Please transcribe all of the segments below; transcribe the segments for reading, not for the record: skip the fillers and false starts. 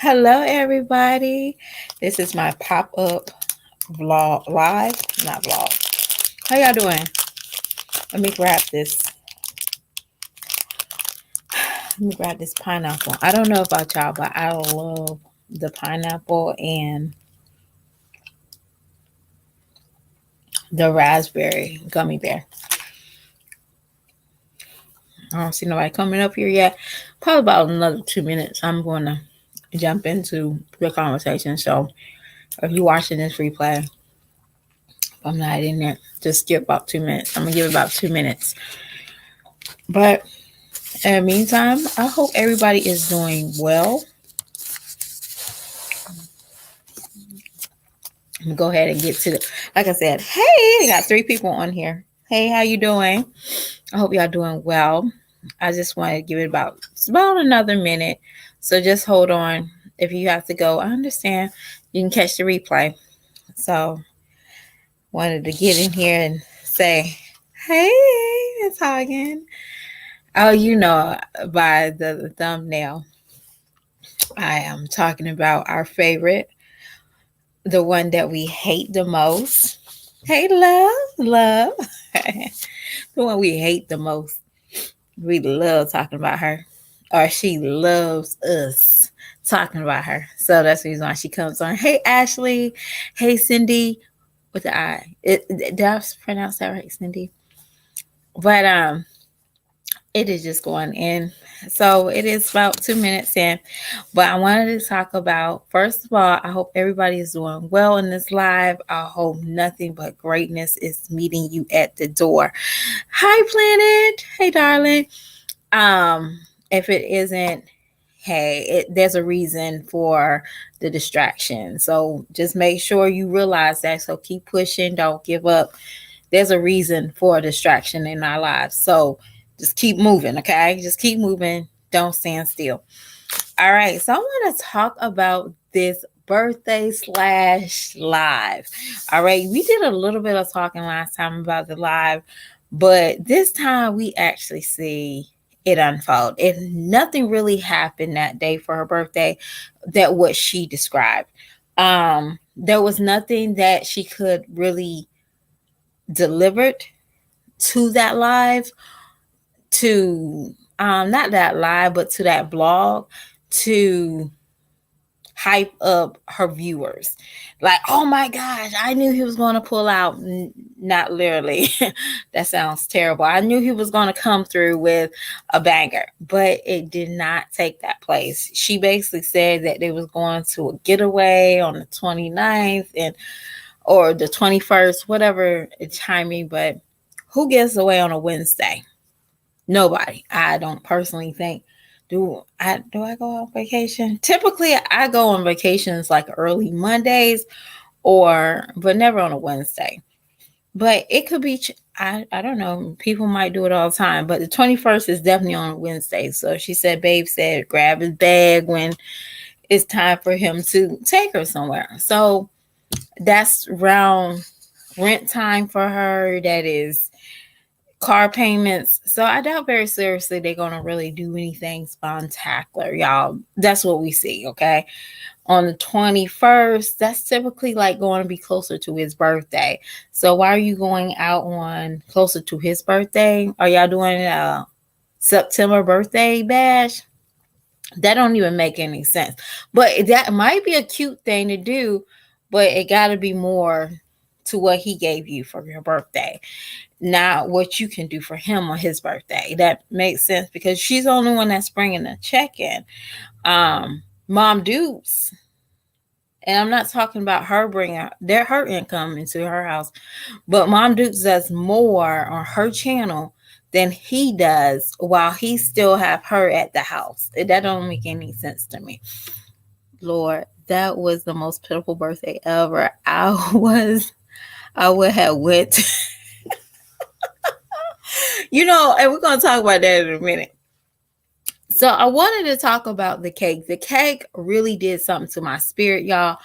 Hello, everybody. This is my pop-up vlog live, not vlog. How y'all doing? Let me grab this. Let me grab this pineapple. I don't know about y'all, but I love the pineapple and the raspberry gummy bear. I don't see nobody coming up here yet. Probably about another 2 minutes. I'm going to jump into the conversation. So if you're watching this replay, if I'm not in there, just skip about 2 minutes. I'm going to give it about 2 minutes. But in the meantime, I hope everybody is doing well. I'm gonna go ahead and get to the, like I said, hey, I got 3 people on here. Hey, how you doing? I hope y'all doing well. I just want to give it it's about another minute. So just hold on. If you have to go, I understand. You can catch the replay. So wanted to get in here and say, hey, it's Hagen. Oh, you know, by the thumbnail, I am talking about our favorite, the one that we hate the most. Hey, love. The one we hate the most. We love talking about her, or she loves us talking about her. So that's the reason why she comes on. Hey, Ashley. Hey, Cindy, with the I. Did I pronounce that right, Cindy? But it is just going in. So it is about 2 minutes in. But I wanted to talk about, first of all, I hope everybody is doing well in this live. I hope nothing but greatness is meeting you at the door. Hi, Planet. Hey, darling. If it isn't, hey, there's a reason for the distraction. So just make sure you realize that. So keep pushing. Don't give up. There's a reason for a distraction in our lives. So just keep moving, okay? Just keep moving. Don't stand still. All right. So I want to talk about this birthday / live. All right. We did a little bit of talking last time about the live, but this time we actually see it unfold. If nothing really happened that day for her birthday, that what she described. There was nothing that she could really delivered to that live, to not that live, but to that blog, to hype up her viewers. Like, oh my gosh, I knew he was going to pull out. Not literally. That sounds terrible. I knew he was going to come through with a banger, but it did not take that place. She basically said that they was going to a getaway on the 29th or the 21st, whatever timing, but who gets away on a Wednesday? Nobody. I don't personally think. Do I go on vacation? Typically I go on vacations like early Mondays but never on a Wednesday. But it could be I don't know. People might do it all the time, but the 21st is definitely on a Wednesday. So she said, babe said grab his bag when it's time for him to take her somewhere. So that's round rent time for her. That is car payments. So I doubt very seriously they're going to really do anything spectacular, y'all. That's what we see, okay? On the 21st, that's typically like going to be closer to his birthday. So why are you going out on closer to his birthday? Are y'all doing a September birthday bash? That don't even make any sense. But that might be a cute thing to do, but it got to be more to what he gave you for your birthday, not what you can do for him on his birthday. That makes sense because she's the only one that's bringing the check in. Mom Dukes, and I'm not talking about her bringing her income into her house, but Mom Dukes does more on her channel than he does while he still have her at the house. That don't make any sense to me. Lord, that was the most pitiful birthday ever. I would have went and we're going to talk about that in a minute. So I wanted to talk about the cake. The cake really did something to my spirit, y'all.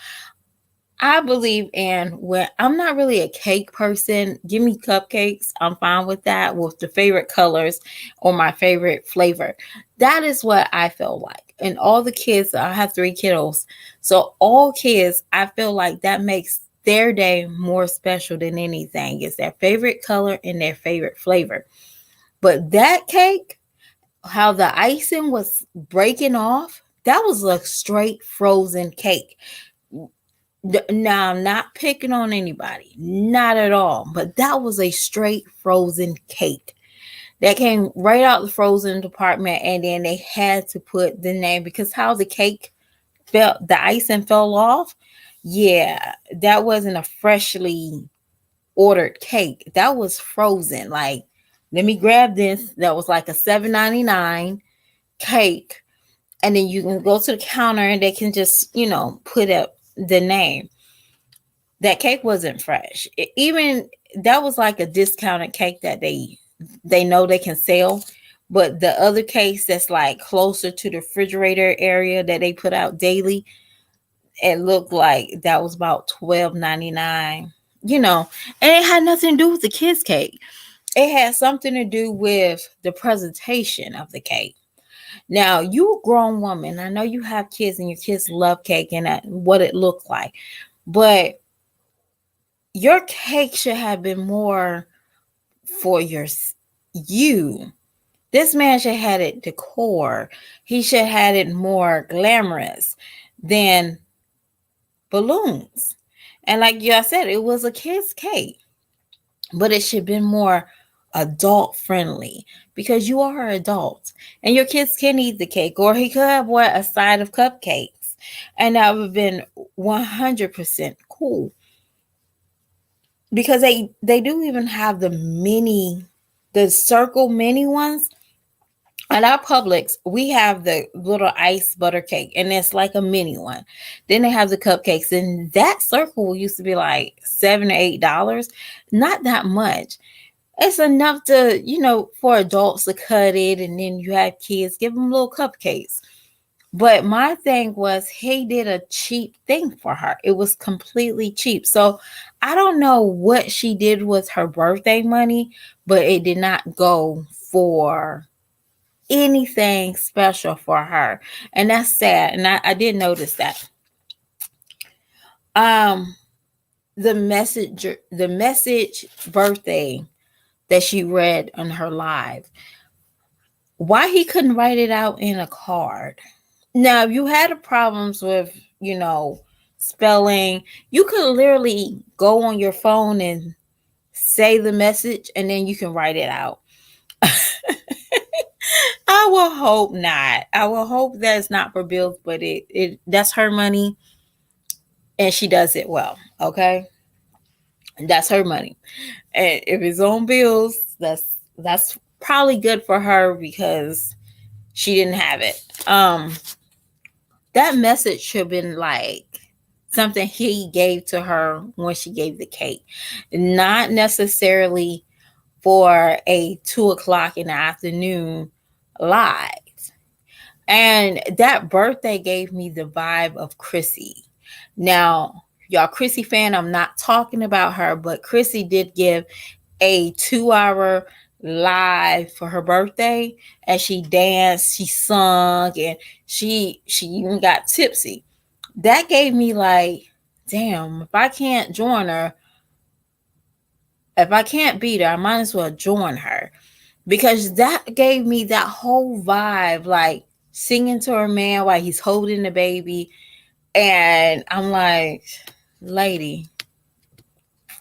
I believe in when I'm not really a cake person. Give me cupcakes. I'm fine with that with the favorite colors or my favorite flavor. That is what I feel like. And all the kids, I have three kiddos. So all kids, I feel like that makes their day more special than anything. It's their favorite color and their favorite flavor. But that cake, how the icing was breaking off, that was a straight frozen cake. Now, I'm not picking on anybody, not at all, but that was a straight frozen cake that came right out the frozen department, and then they had to put the name because how the cake felt, the icing fell off. Yeah, that wasn't a freshly ordered cake, that was frozen. Like, let me grab this. That was like a $7.99 cake, and then you can go to the counter and they can just, put up the name. That cake wasn't fresh. Even that was like a discounted cake that they know they can sell. But the other cakes that's like closer to the refrigerator area that they put out daily, it looked like that was about $12.99. And it had nothing to do with the kids' cake. It had something to do with the presentation of the cake. Now, you a grown woman. I know you have kids and your kids love cake and what it looked like. But your cake should have been more for you. This man should have had it decor. He should have had it more glamorous than balloons. And like y'all said, it was a kid's cake, but it should have been more adult friendly because you are adults and your kids can eat the cake, or he could have a side of cupcakes, and that would have been 100% cool. Because they do even have the circle mini ones. At our Publix, we have the little ice butter cake, and it's like a mini one. Then they have the cupcakes, and that circle used to be like $7 or $8. Not that much. It's enough to, for adults to cut it, and then you have kids, give them little cupcakes. But my thing was, he did a cheap thing for her. It was completely cheap. So I don't know what she did with her birthday money, but it did not go for anything special for her. And that's sad. And I did notice that. Um, the message birthday that she read on her live, why he couldn't write it out in a card. Now, if you had problems with, spelling, you could literally go on your phone and say the message and then you can write it out. I will hope not. I will hope that it's not for bills, but it that's her money and she does it well. Okay. That's her money. And if it's on bills, that's probably good for her because she didn't have it. That message should have been like something he gave to her when she gave the cake, not necessarily for a 2 o'clock in the afternoon live. And that birthday gave me the vibe of Chrissy. Now, y'all, Chrissy fan, I'm not talking about her, but Chrissy did give a 2 hour live for her birthday, and she danced, she sung, and she even got tipsy. That gave me like, damn, if I can't join her, if I can't beat her, I might as well join her. Because that gave me that whole vibe, like singing to her man while he's holding the baby. And I'm like, lady,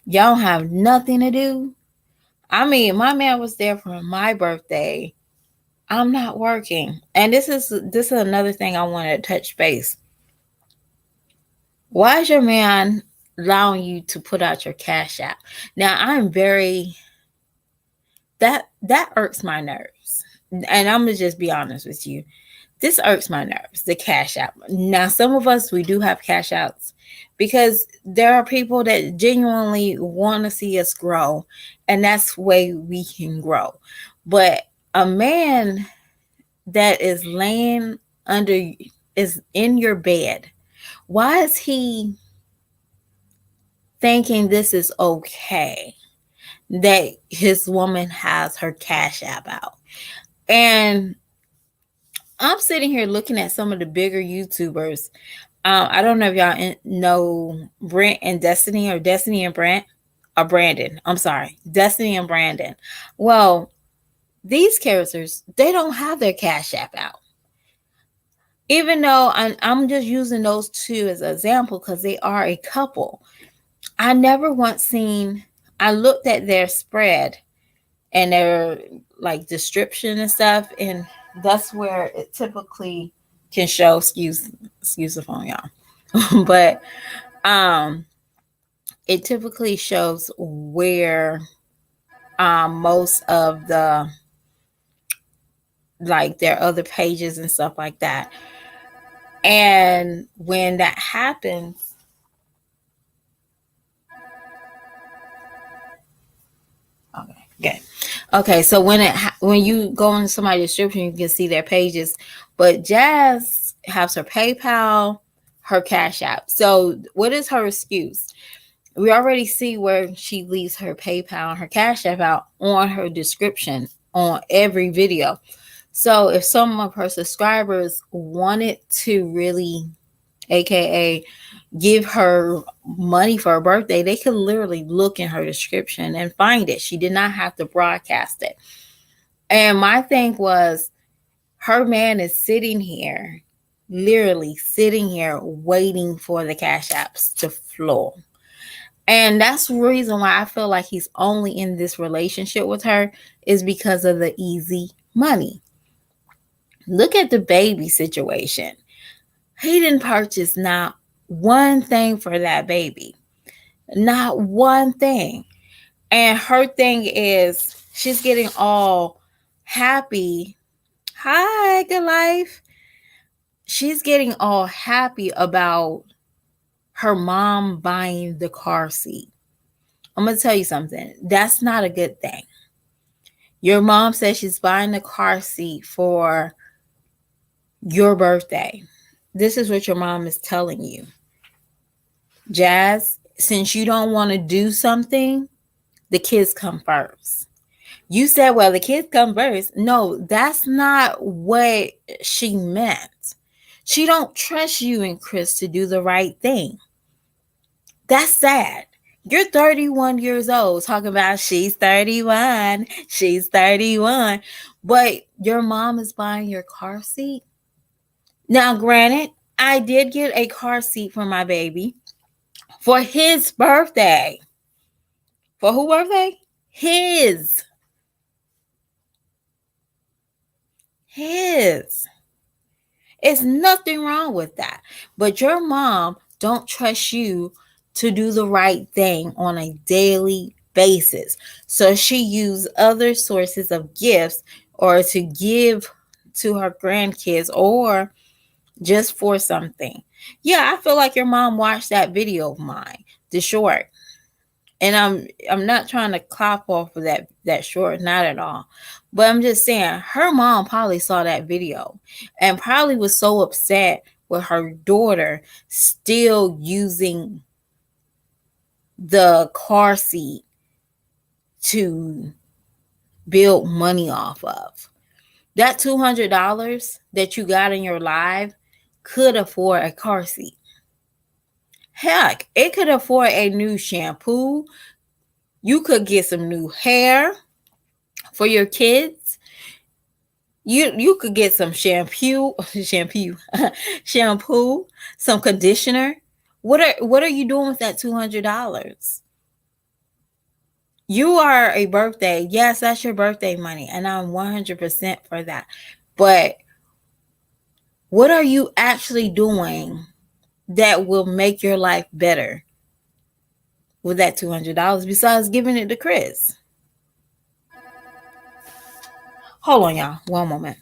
y'all have nothing to do. I mean, my man was there for my birthday. I'm not working. And this is another thing I wanted to touch base. Why is your man allowing you to put out your cash app? Now, I'm very that irks my nerves. And I'm gonna just be honest with you. This irks my nerves, the cash app. Now, some of us, we do have cash outs because there are people that genuinely want to see us grow, and that's the way we can grow. But a man that is is in your bed, why is he thinking this is okay that his woman has her Cash App out. And I'm sitting here looking at some of the bigger YouTubers. I don't know if y'all know Brent and Destiny, or Destiny and Brent, or Brandon. I'm sorry, Destiny and Brandon. Well, these characters, they don't have their Cash App out. Even though I'm just using those two as an example because they are a couple. I never once seen, I looked at their spread and their like description and stuff, and that's where it typically can show, excuse the phone, y'all. But it typically shows where most of the, like, their other pages and stuff like that. And when that happens, okay, good. Okay, so when you go into somebody's description, you can see their pages. But Jazz has her PayPal, her Cash App. So what is her excuse? We already see where she leaves her PayPal and her Cash App out on her description on every video. So if some of her subscribers wanted to really, aka give her money for her birthday, they could literally look in her description and find it. She did not have to broadcast it. And my thing was, her man is sitting here, literally sitting here waiting for the Cash Apps to flow. And that's the reason why I feel like he's only in this relationship with her, is because of the easy money. Look at the baby situation. He didn't purchase not one thing for that baby. Not one thing. And her thing is, she's getting all happy. Hi, good life. She's getting all happy about her mom buying the car seat. I'm going to tell you something. That's not a good thing. Your mom says she's buying the car seat for your birthday. This is what your mom is telling you. Jazz, since you don't want to do something, the kids come first. You said, well, the kids come first. No, that's not what she meant. She don't trust you and Chris to do the right thing. That's sad. You're 31 years old talking about she's 31. She's 31. But your mom is buying your car seat. Now, granted, I did get a car seat for my baby for his birthday. For who birthday? His. His. It's nothing wrong with that. But your mom don't trust you to do the right thing on a daily basis. So she used other sources of gifts or to give to her grandkids or just for something. Yeah, I feel like your mom watched that video of mine, the short. And I'm not trying to clop off of that short, not at all. But I'm just saying, her mom probably saw that video and probably was so upset with her daughter still using the car seat to build money off of. That $200 that you got in your life could afford a car seat. Heck, it could afford a new shampoo. You could get some new hair for your kids. You could get some shampoo, shampoo, some conditioner. What are you doing with that $200? You are a birthday. Yes, that's your birthday money, and I'm 100% for that. But what are you actually doing that will make your life better with that $200 besides giving it to Chris? Hold on, y'all. One moment.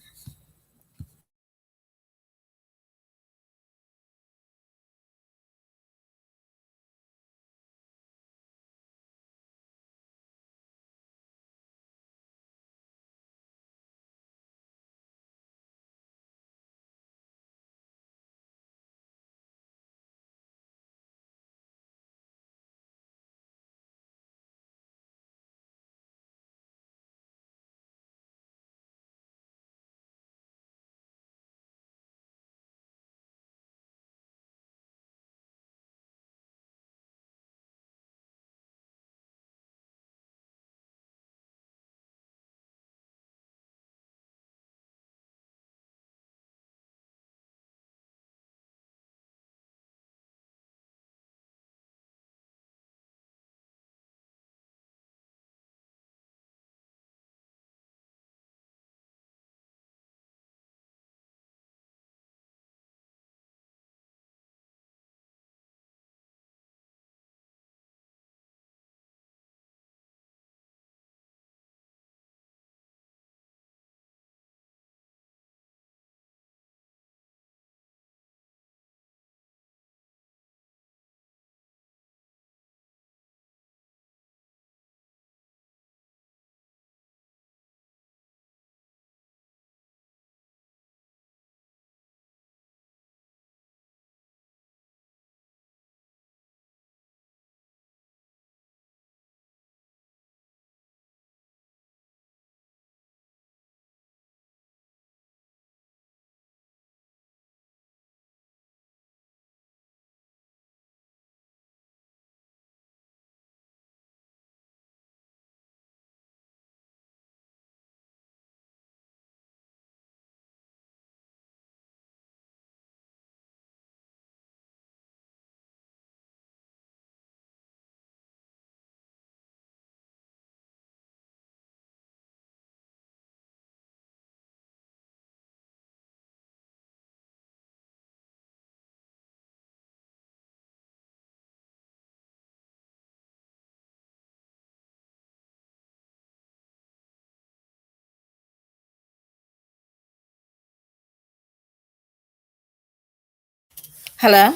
Hello?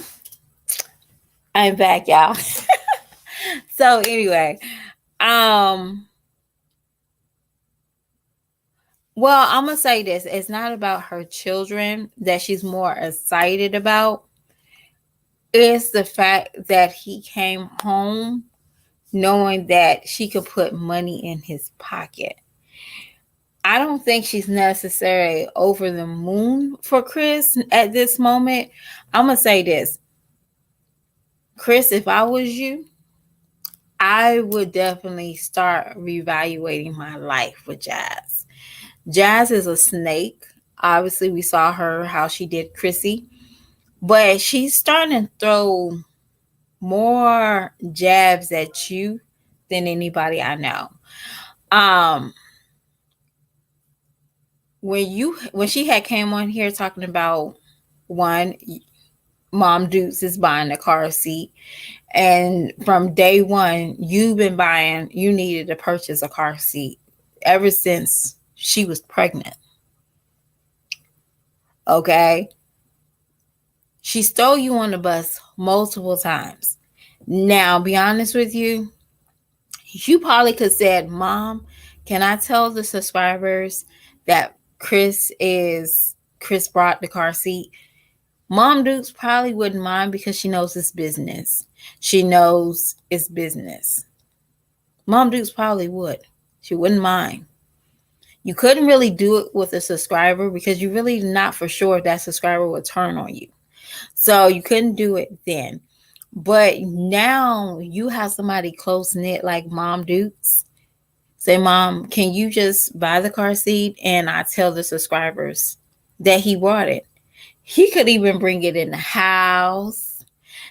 I'm back, y'all. So anyway, um, well, I'm gonna say this. It's not about her children that she's more excited about. It's the fact that he came home knowing that she could put money in his pocket. I don't think she's necessarily over the moon for Chris at this moment. I'm gonna say this. Chris, if I was you, I would definitely start reevaluating my life with Jazz. Jazz is a snake. Obviously, we saw her how she did Chrissy, but she's starting to throw more jabs at you than anybody I know. Um, when she had came on here talking about one, Mom Dukes is buying a car seat. And from day one, you needed to purchase a car seat ever since she was pregnant. Okay. She stole you on the bus multiple times. Now, be honest with you probably could said, Mom, can I tell the subscribers that Chris brought the car seat? Mom Dukes probably wouldn't mind because she knows it's business. She knows it's business. Mom Dukes probably would. She wouldn't mind. You couldn't really do it with a subscriber because you really not for sure if that subscriber would turn on you. So you couldn't do it then. But now you have somebody close knit like Mom Dukes. Say, Mom, can you just buy the car seat? And I tell the subscribers that he brought it. He could even bring it in the house.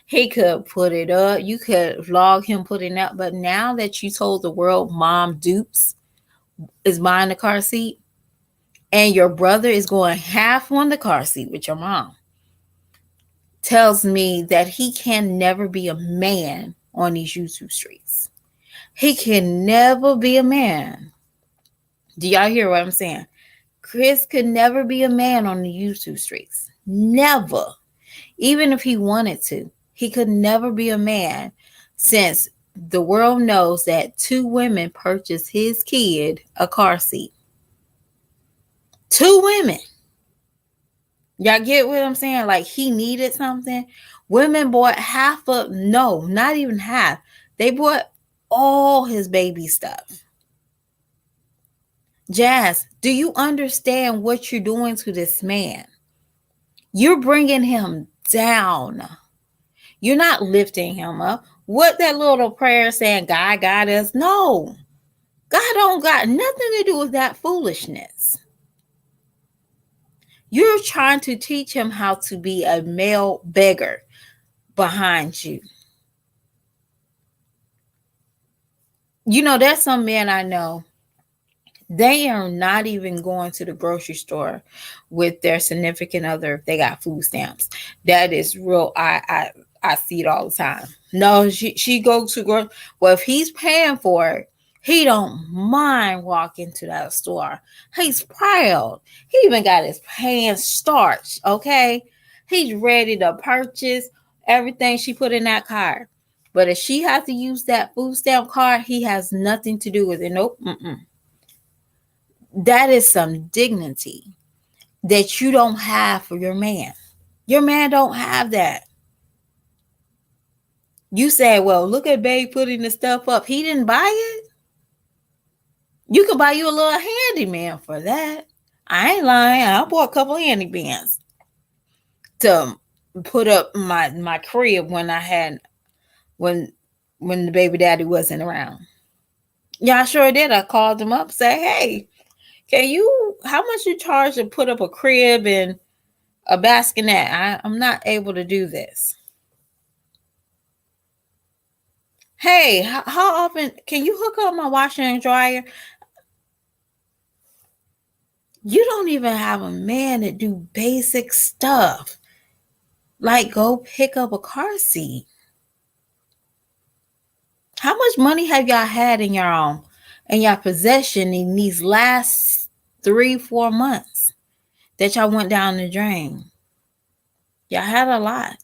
He could put it up. You could vlog him putting it up. But now that you told the world Mom Dukes is buying the car seat and your brother is going half on the car seat with your mom, tells me that he can never be a man on these YouTube streets. He can never be a man. Do y'all hear what I'm saying? Chris could never be a man on the YouTube streets. Never. Even if he wanted to, he could never be a man since the world knows that two women purchased his kid a car seat. Two women. Y'all get what I'm saying? Like he needed something. Women bought half of, no, not even half. They bought all his baby stuff. Jazz, do you understand what you're doing to this man? You're bringing him down. You're not lifting him up. What that little prayer saying, God got us? No. God don't got nothing to do with that foolishness. You're trying to teach him how to be a male beggar behind you. You know, there's some men I know, they are not even going to the grocery store with their significant other if they got food stamps. That is real. I see it all the time. No, she goes to well, if he's paying for it, he don't mind walking to that store. He's proud. He even got his pants starched. Okay, he's ready to purchase everything she put in that cart. But if she has to use that food stamp card, he has nothing to do with it. Nope. That is some dignity that you don't have for your man. Your man don't have that. You say, well, look at Babe putting the stuff up. He didn't buy it. You could buy you a little handyman for that. I ain't lying. I bought a couple of handymans to put up my crib when I had when the baby daddy wasn't around. Yeah, I sure did. I called him up, say, hey, how much you charge to put up a crib and a bassinet? I'm not able to do this. Hey, how often can you hook up my washer and dryer? You don't even have a man that do basic stuff like go pick up a car seat. How much money have y'all had in your possession in these last 3-4 months that y'all went down the drain? Y'all had a lot.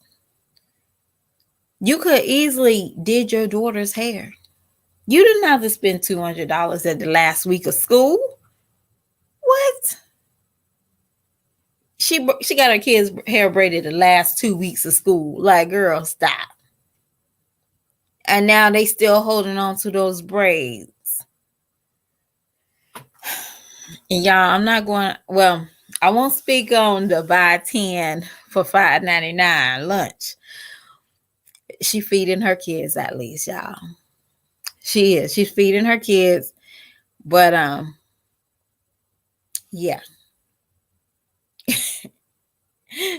You could easily did your daughter's hair. You didn't have to spend $200 at the last week of school. What? She got her kids' hair braided the last 2 weeks of school. Like, girl, stop. And now they still holding on to those braids. And y'all, I'm not going. Well, I won't speak on the buy 10 for $5.99 lunch. She feeding her kids at least, y'all. She is. She's feeding her kids, but yeah,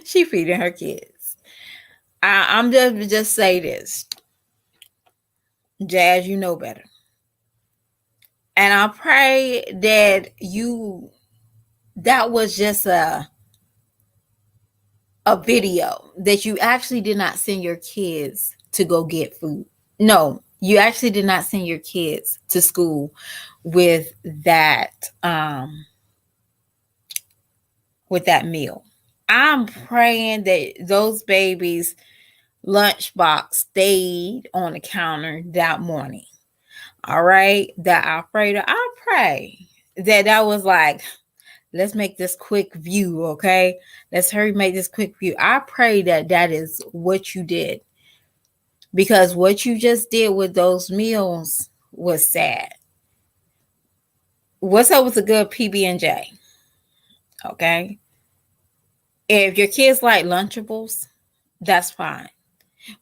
she feeding her kids. I'm just say this, Jazz. You know better, and I pray that was just a video that you actually did not send your kids to go get food. No, you actually did not send your kids to school with that meal. I'm praying that those babies' lunchbox stayed on the counter that morning. All right, that Alfredo, I pray that was like, let's make this quick view, okay? Let's hurry make this quick view. I pray that is what you did, because what you just did with those meals was sad. What's up with a good PB&J? Okay, if your kids like Lunchables, that's fine.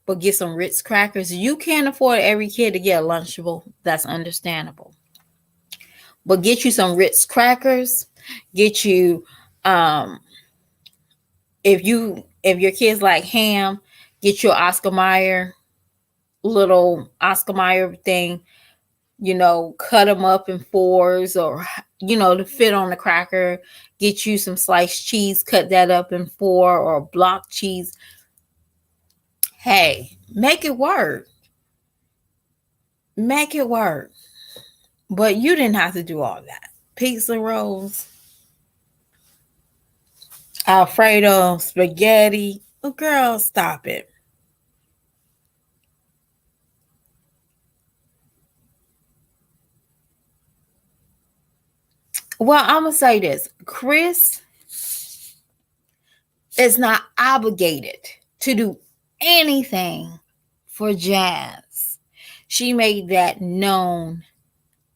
But get some Ritz crackers. You can't afford every kid to get a Lunchable. That's understandable. But get you some Ritz crackers. Get you, if your kids like ham, get your Oscar Mayer, little Oscar Mayer thing. Cut them up in fours, or to fit on the cracker. Get you some sliced cheese, cut that up in four, or block cheese. Hey, make it work. Make it work. But you didn't have to do all that. Pizza rolls, Alfredo, spaghetti. Oh, girl, stop it. Well, I'm going to say this. Chris is not obligated to do anything for Jazz. She made that known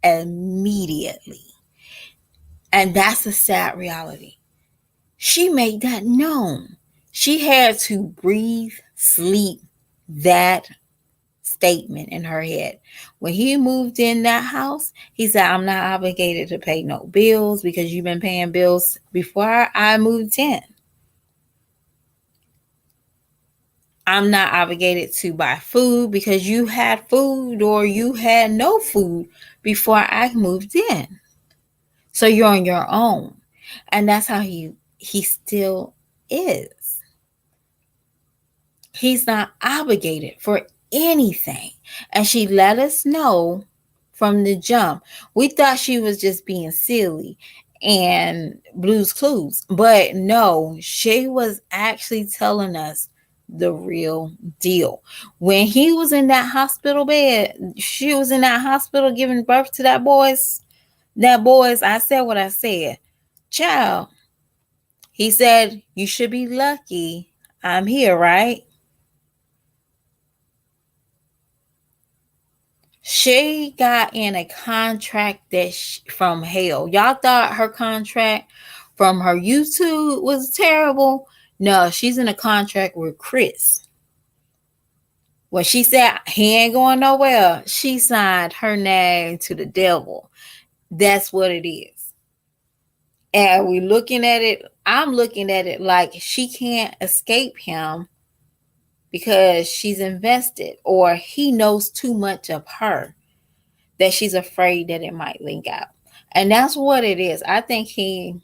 immediately. And that's a sad reality. She made that known. She had to breathe, sleep that statement in her head. When he moved in that house, he said, I'm not obligated to pay no bills because you've been paying bills before I moved in. I'm not obligated to buy food because you had food or you had no food before I moved in. So you're on your own. And that's how he still is. He's not obligated for anything. And she let us know from the jump. We thought she was just being silly and Blue's Clues. But no, she was actually telling us the real deal. When he was in that hospital bed, she was in that hospital giving birth to that boys. I said what I said. Child, he said, you should be lucky I'm here, right? She got in a contract from hell. Y'all thought her contract from her YouTube was terrible. No, she's in a contract with Chris. When she said he ain't going nowhere, she signed her name to the devil. That's what it is. And we looking at it, I'm looking at it like she can't escape him because she's invested, or he knows too much of her that she's afraid that it might leak out. And that's what it is. I think he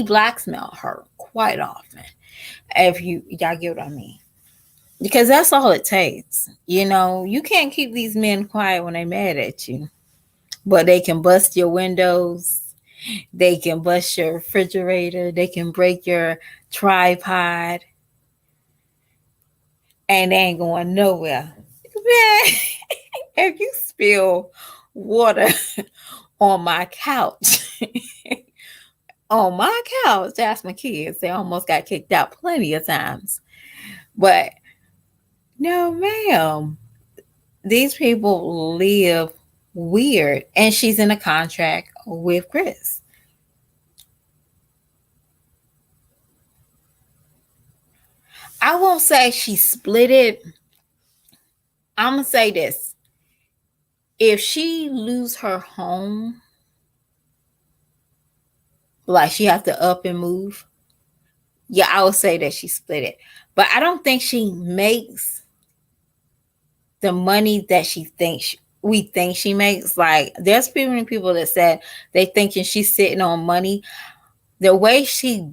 blackmailed her quite often. If y'all get what I mean. Because that's all it takes. You can't keep these men quiet when they're mad at you. But they can bust your windows. They can bust your refrigerator. They can break your tripod. and they ain't going nowhere. Man, if you spill water on my couch, on my couch, that's my kids. They almost got kicked out plenty of times. But no, ma'am. These people live weird. And she's in a contract with Chris. I won't say she split it. I'm going to say this. If she lose her home, like she have to up and move, yeah, I would say that she split it. But I don't think she makes the money that we think she makes. Like there's people that said they thinking she's sitting on money. The way she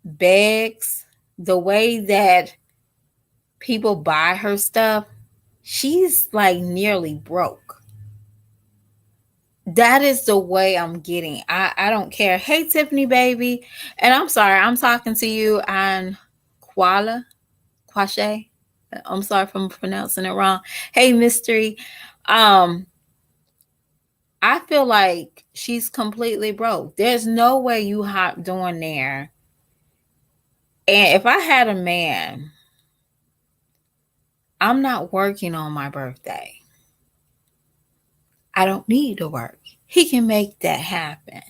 begs, the way that people buy her stuff, she's like nearly broke. That is the way I'm getting. I don't care. Hey Tiffany baby. And I'm sorry, I'm talking to you on Quashe. I'm sorry if I'm pronouncing it wrong. Hey Mystery. Um I feel like she's completely broke. There's no way you hopped on there. And if I had a man, I'm not working on my birthday. I don't need to work. He can make that happen.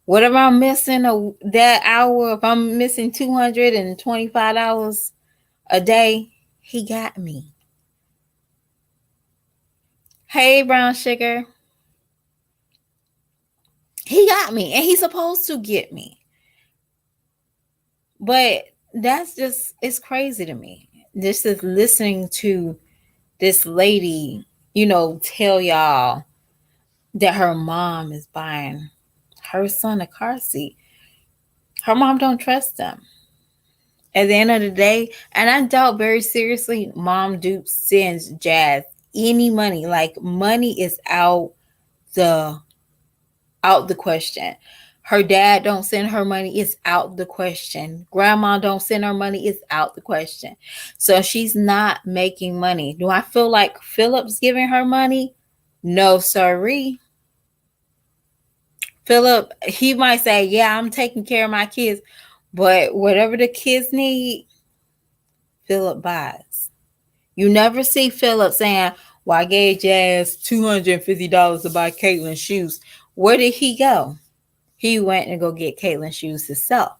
Whatever I'm missing that hour, if I'm missing $225 a day, he got me. Hey, brown sugar. He got me, and he's supposed to get me. But that's just, it's crazy to me. This is listening to this lady, tell y'all that her mom is buying her son a car seat. Her mom don't trust him. At the end of the day, and I doubt very seriously, Mom Duke sends Jazz any money. Like money is out the question. Her dad don't send her money, it's out the question. Grandma don't send her money, it's out the question. So she's not making money. Do I feel like Philip's giving her money? No, sorry. Philip, he might say, yeah, I'm taking care of my kids, but whatever the kids need, Philip buys. You never see Philip saying, well, I gave Jazz $250 to buy Caitlin shoes. Where did he go? He went and go get Caitlin shoes himself.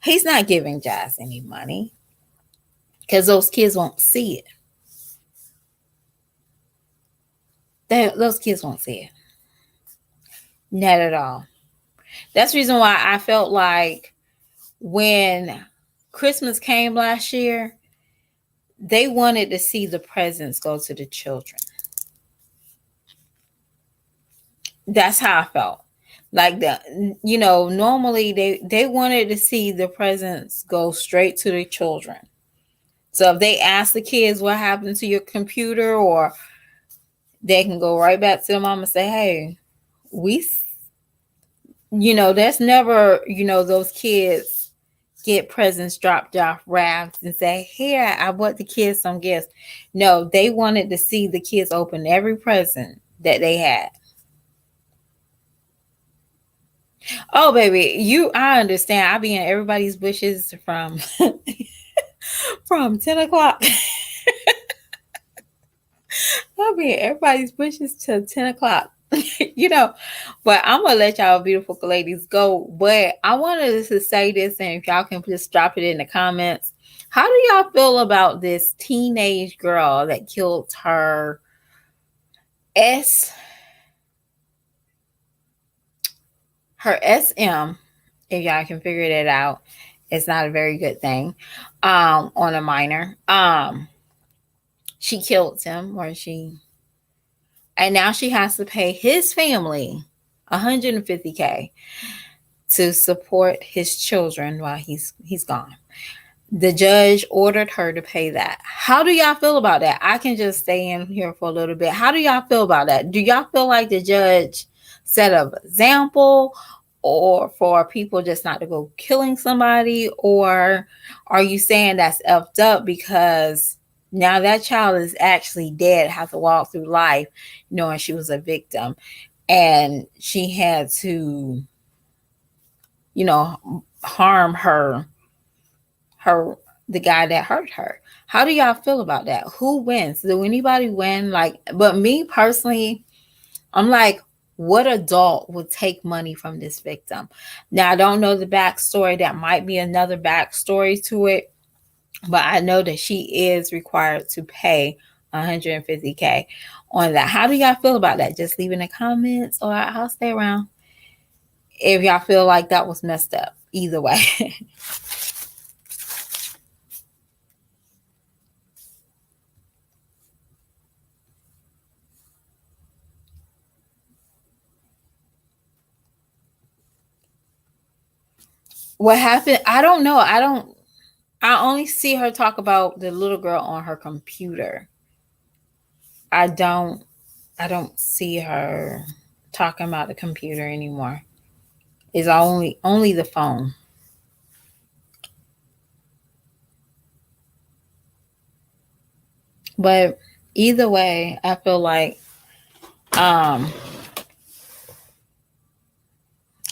He's not giving Jazz any money because those kids won't see it. Those kids won't see it. Not at all. That's the reason why I felt like when Christmas came last year, they wanted to see the presents go to the children. That's how I felt. Like normally they wanted to see the presents go straight to the children. So if they ask the kids what happened to your computer, or they can go right back to the mom and say, hey, that's never, those kids get presents dropped off wrapped and say, here, I bought the kids some gifts. No, they wanted to see the kids open every present that they had. Oh, baby, I understand. I'll be in everybody's bushes from 10 o'clock. I'll be in everybody's bushes till 10 o'clock. But I'm gonna let y'all beautiful ladies go. But I wanted to say this, and if y'all can just drop it in the comments. How do y'all feel about this teenage girl that killed her SM? If y'all can figure that out, it's not a very good thing. On a minor. She killed him, and now she has to pay his family $150K to support his children while he's gone. The judge ordered her to pay that. How do y'all feel about that? I can just stay in here for a little bit. How do y'all feel about that? Do y'all feel like the judge set an example, or for people just not to go killing somebody? Or are you saying that's effed up because now that child is actually dead, have to walk through life knowing she was a victim and she had to, harm her the guy that hurt her? How do y'all feel about that? Who wins? Do anybody win? Like, but me personally, I'm like, what adult would take money from this victim? Now, I don't know the backstory. That might be another backstory to it, but I know that she is required to pay $150K on that. How do y'all feel about that? Just leave in the comments, or I'll stay around if y'all feel like that was messed up. Either way. What happened? I don't know. I only see her talk about the little girl on her computer. I don't see her talking about the computer anymore. It's only the phone. But either way, I feel like um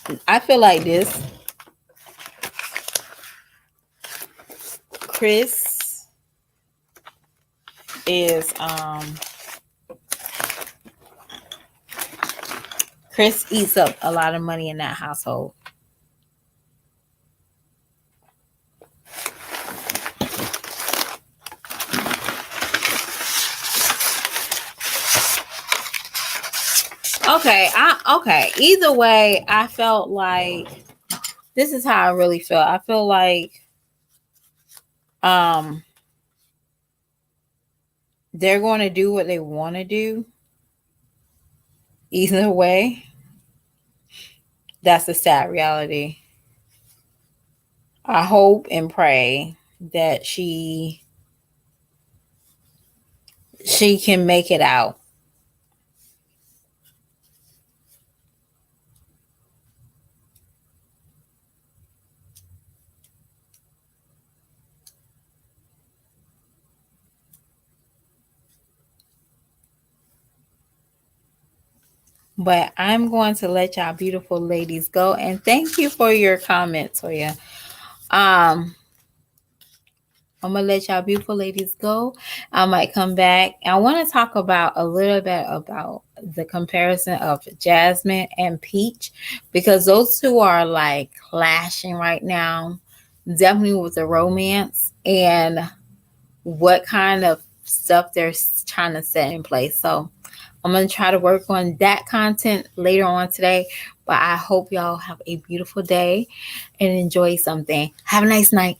this Chris is Chris eats up a lot of money in that household. Okay. Either way, I felt like this is how I really feel. I feel like they're going to do what they want to do. Either way, that's a sad reality. I hope and pray that she can make it out. But I'm going to let y'all beautiful ladies go. And thank you for your comments, Toya. I'm gonna let y'all beautiful ladies go. I might come back. I want to talk about a little bit about the comparison of Jasmine and Peach, because those two are like clashing right now, definitely with the romance and what kind of stuff they're trying to set in place. So I'm going to try to work on that content later on today. But I hope y'all have a beautiful day and enjoy something. Have a nice night.